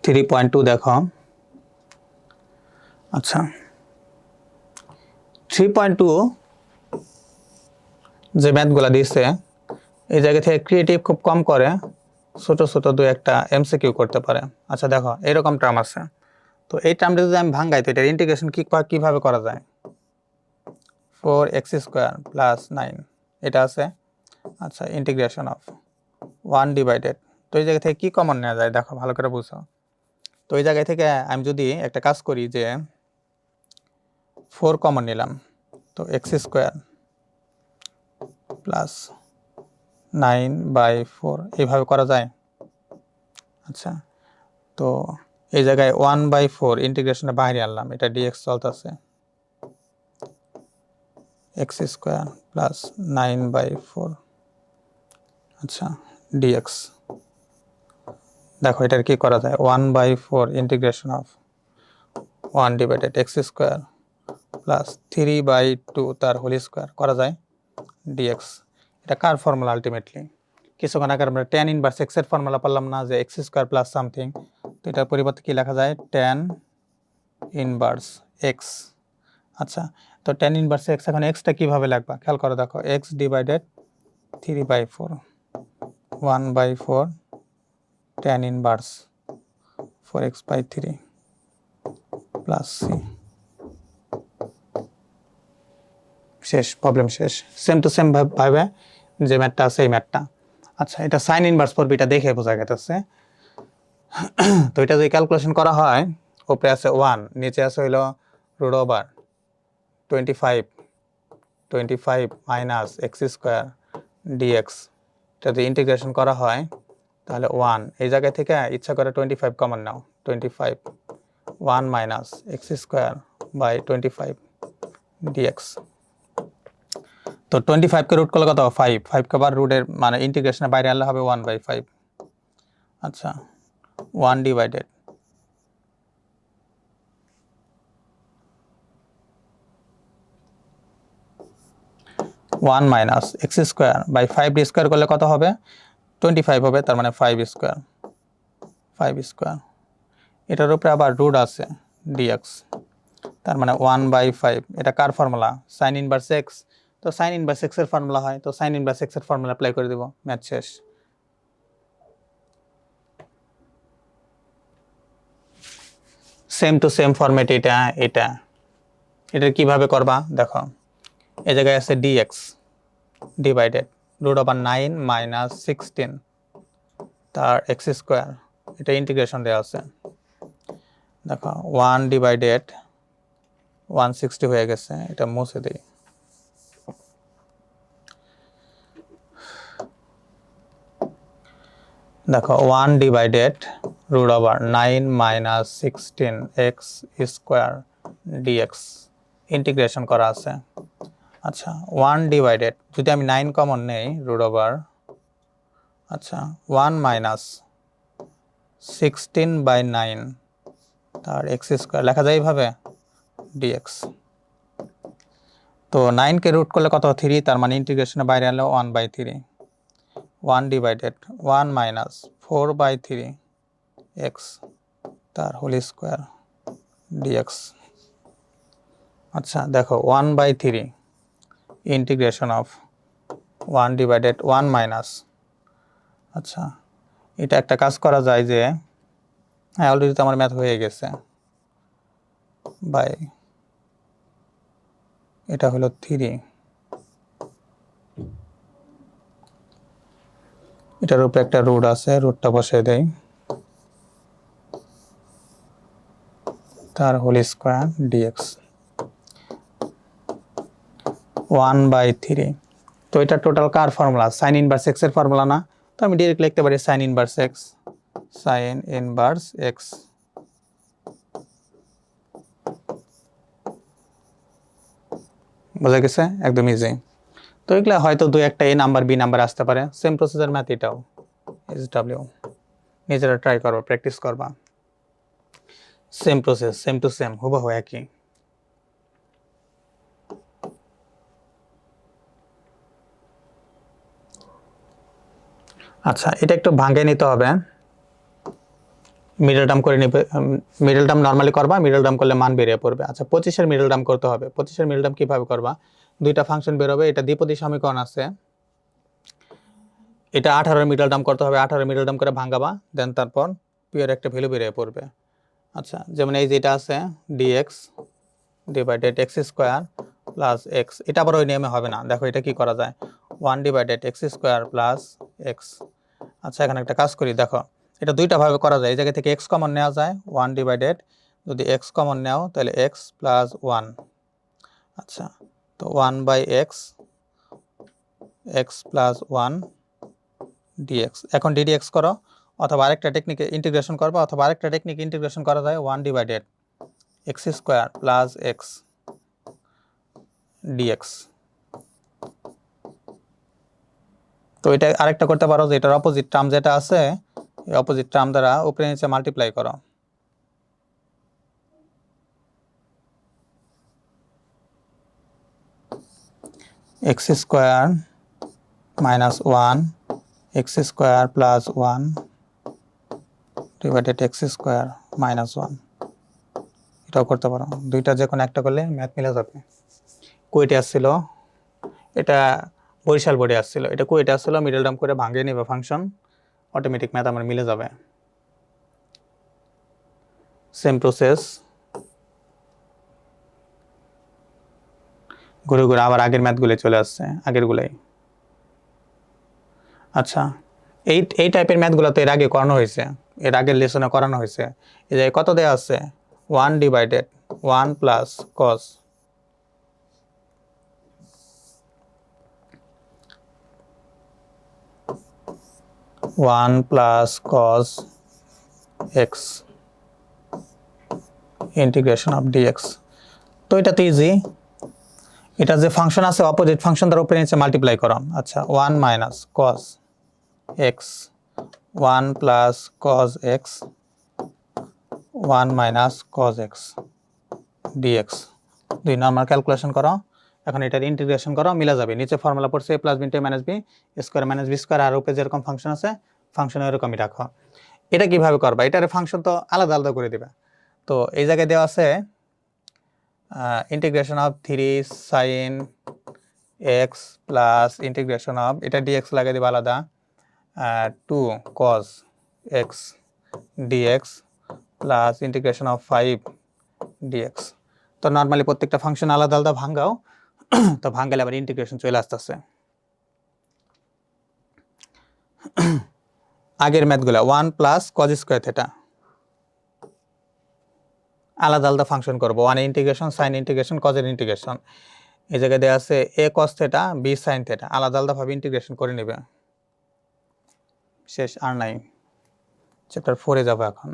3.2 দেখো। আচ্ছা 3.2 যে ম্যাথগুলো দিচ্ছে এই জায়গা থেকে ক্রিয়েটিভ খুব কম করে, ছোট ছোট দু একটা এমসিকিউ করতে পারে। আচ্ছা দেখো এরকম টার্ম আছে, তো এই টার্মটা যদি আমি ভাঙাই তো এটার ইন্টিগ্রেশন কিভাবে করা যায়। 4x স্কোয়ার প্লাস 9 এটা আছে। আচ্ছা ইন্টিগ্রেশন অফ 1 ডিভাইডেড, তো এই জায়গা থেকে কি কমন নেওয়া যায় দেখো ভালো করে বুঝো। তো এই জায়গা থেকে আমি যদি একটা কাজ করি যে 4 কমন নিলাম, তো x স্কোয়ার প্লাস 9/4 এইভাবে করা যায়। আচ্ছা তো এই জায়গায় 1/4 ইন্টিগ্রেশনের বাইরে আনলাম, এটা dx চলতেছে, x স্কোয়ার প্লাস 9/4 আচ্ছা dx। দেখো এটার কি করা যায়, 1/4 integration of 1 divided x square plus 3/2 তার হোল স্কোয়ার করা যায় dx। এটা কার ফর্মুলা আলটিমেটলি? কিছুক্ষণ আগে আমরা tan ইনভার্স x এর ফর্মুলা পারলাম না, যে x স্কোয়ার প্লাস সামথিং, তো এটার পরিবর্তে কি লেখা যায়, tan ইনভার্স x। আচ্ছা তো tan ইনভার্স x, এখন xটা কিভাবে লিখবা খেয়াল করে দেখো, x divided 3/4 1/4 tan inverse 4x/3 plus c। শেষ, প্রবলেম শেষ। সেম টু সেম ভাবে যে ম্যাথটা আছে এই ম্যাথটা। আচ্ছা এটা সাইন ইনভার্স পড়বে, এটা দেখে বোঝা গেছে। তো এটা যদি ক্যালকুলেশন করা হয়, উপরে আছে 1, নিচে আছে হইলো root over 25 minus x square dx। এটা যদি ইন্টিগ্রেশন করা হয় তাহলে 1, এই জায়গা থেকে ইচ্ছা করে 25 কমন নাও, 25 1 minus x square by 25 dx। তো 25 কে রুট করলে কত, 5 কে আবার রুটের মানে ইন্টিগ্রেশনের বাইরে আনলে হবে 1/5। আচ্ছা 1 divided 1 minus x square by 5 square করলে কত হবে, 25 হবে, তার মানে 5 স্কোয়ার। এটার উপরে আবার রুট আছে dx, তার মানে 1/5। এটা কার ফর্মুলা, সাইন ইনভার্স x। তো সাইন ইনভার্স x এর ফর্মুলা হয়, তো সাইন ইনভার্স x এর ফর্মুলা অ্যাপ্লাই করে দেব, ম্যাথ শেষ। সেম টু সেম ফরম্যাট এটা কিভাবে করবা দেখো, এই জায়গায় আছে dx divided root over 9 minus 16 তার x স্কোয়ার, এটা ইন্টিগ্রেশন দেওয়া আছে। দেখো 1 ডিভাইডেড 160 হয়ে গেছে, এটা মুছে দিই। দেখো 1 divided root over 9 minus 16 x square dx integration করা আছে। আচ্ছা 1 ডিভাইডেড, যদি আমি 9 কমন নেই রুট ওভার, আচ্ছা 1 মাইনাস 16/9 তার x স্কোয়ার লেখা যায় এইভাবে dx। তো 9 কে রুট করলে কত, 3, তার মানে ইন্টিগ্রেশনের বাইরে আনলে 1/3। 1 ডিভাইডেড 1 মাইনাস 4/3 x তার হোল স্কোয়ার dx। আচ্ছা দেখো 1/3 ইন্টিগ্রেশন অফ 1 ডিভাইডেড 1 মাইনাস, আচ্ছা এটা একটা কাজ করা যায় যে, হ্যাঁ অলরেডি তো আমার ম্যাথ হয়ে গেছে, বাই এটা হলো 3, এটার উপরে একটা রুট আছে, রুটটা বসিয়ে দেই, তার হোল স্কোয়ার dx 1/3। তো এটা টোটাল কার ফর্মুলা, সাইন ইনভার্স x এর ফর্মুলা না, তো আমি ডাইরেক্ট লিখতে পারি sign inverse x, sign inverse x। বোঝা গেছে, একদম ইজি। তো এগুলা হয়তো দু একটা a নাম্বার b নাম্বার আসতে পারে, সেম প্রসেসের ম্যাথ এটাও, SW নিজেরা ট্রাই করবা, প্র্যাকটিস করবা, same process, same to same, হুবহু একই। আচ্ছা, এটা একটু ভাঙে নিতে হবে, মিডল টার্ম করে নিবে। মিডল টার্ম নর্মালি করবা, মিডল টার্ম করলে মান বেরিয়ে পড়বে। আচ্ছা, 25-এর মিডল টার্ম করতে হবে। 25-এর মিডল টার্ম কীভাবে করবা? দুইটা ফাংশন বেরোবে, এটা দ্বিপদী সমীকরণ আছে, এটা 18-এর মিডল টার্ম করতে হবে, 18-এর মিডল টার্ম করে ভাঙাবা, দেন তারপর পিওর একটা ভ্যালু বেরিয়ে পড়বে। আচ্ছা, যেমন এই যেটা আছে dx divided x square plus x, এটা আবার ওই নিয়মে হবে না। দেখো এটা কি করা যায়, 1 divided x square plus x. আচ্ছা, এখানে একটা কাজ করি, দেখো এটা দুইটা ভাবে করা যায়। এই জায়গা থেকে এক্স কমন নেওয়া যায়, 1 ডিভাইডেড, যদি এক্স কমন নেও তাহলে এক্স প্লাস 1। আচ্ছা, তো 1 by x, x plus 1 dx. এখন ডিডিএক্স করো, অথবা আরেকটা টেকনিকে ইন্টিগ্রেশন করবা, অথবা আরেকটা টেকনিক ইন্টিগ্রেশন করা যায়, 1 divided x square plus x dx. তো এটা আরেকটা করতে পারো যে এটার অপোজিট টার্ম যেটা আছে, এই অপোজিট টার্ম দ্বারা উপরে নিচে মাল্টিপ্লাই করো। X square minus 1 x square plus 1 divided x square minus 1, এটাও করতে পারো। দুইটা যে কোনো একটা করলে ম্যাথ মিলে যাবে। কুয়েটে আসছিল, এটা বরিশাল বোর্ডে আসছিল, এটা কুয়েটে আসছিল, মিডল টার্ম করে ভাঙিয়ে নিবে ফাংশন, অটোমেটিক ম্যাথ আমার মিলে যাবে। সেম প্রসেস, ঘুরে ঘুরে আবার আগের ম্যাথগুলো চলে আসছে, আগেরগুলাই। আচ্ছা, এই টাইপের ম্যাথগুলো তো এর আগে করানো হয়েছে, এর আগের লেসনে করানো হয়েছে। এই যে কত দেওয়া আছে, 1 divided 1 plus cos, one plus cos x integration of dx. তো এটা তো ইজি, এটা যে ফাংশন আছে অপোজিট ফাংশন দ্বারা উপরে নিচে মাল্টিপ্লাই করো। আচ্ছা, 1 minus cos x, 1 plus cos x, 1 minus cos x dx. দুই নর্মাল ক্যালকুলেশন করো, এখন এটার ইন্টিগ্রেশন করো, মিলা যাবে। নিচে ফর্মুলা পড়ছে A plus B into minus B square minus B square, আর উপরে যেরকম ফাংশন আছে ফাংশন এরকমই রাখো। এটা কিভাবে করবা, এটার ফাংশন তো আলাদা আলাদা করে দিবে। তো এই জায়গায় দেওয়া আছে integration of 3 sine X plus integration of, এটা ডিএক্স লাগিয়ে দেবে আলাদা, 2 cos x DX plus integration of 5 DX. তো নর্মালি প্রত্যেকটা ফাংশন আলাদা আলাদা ভাঙ্গাও, তো ভাঙ্গালে আবার ইন্টিগ্রেশন চলে আসতেছে। আগের ম্যাথগুলো 1 প্লাস কজ স্কোয়ার থেটা, আলাদা আলাদা ফাংশন করবো, 1 ইন্টিগ্রেশন সাইন ইন্টিগ্রেশন কজের ইন্টিগ্রেশন। এই জায়গায় দেওয়া আছে A cos theta B sine theta, আলাদা আলাদাভাবে ইন্টিগ্রেশন করে নেবে। শেষ, আর নাই, চ্যাপ্টার 4-এ যাবো এখন।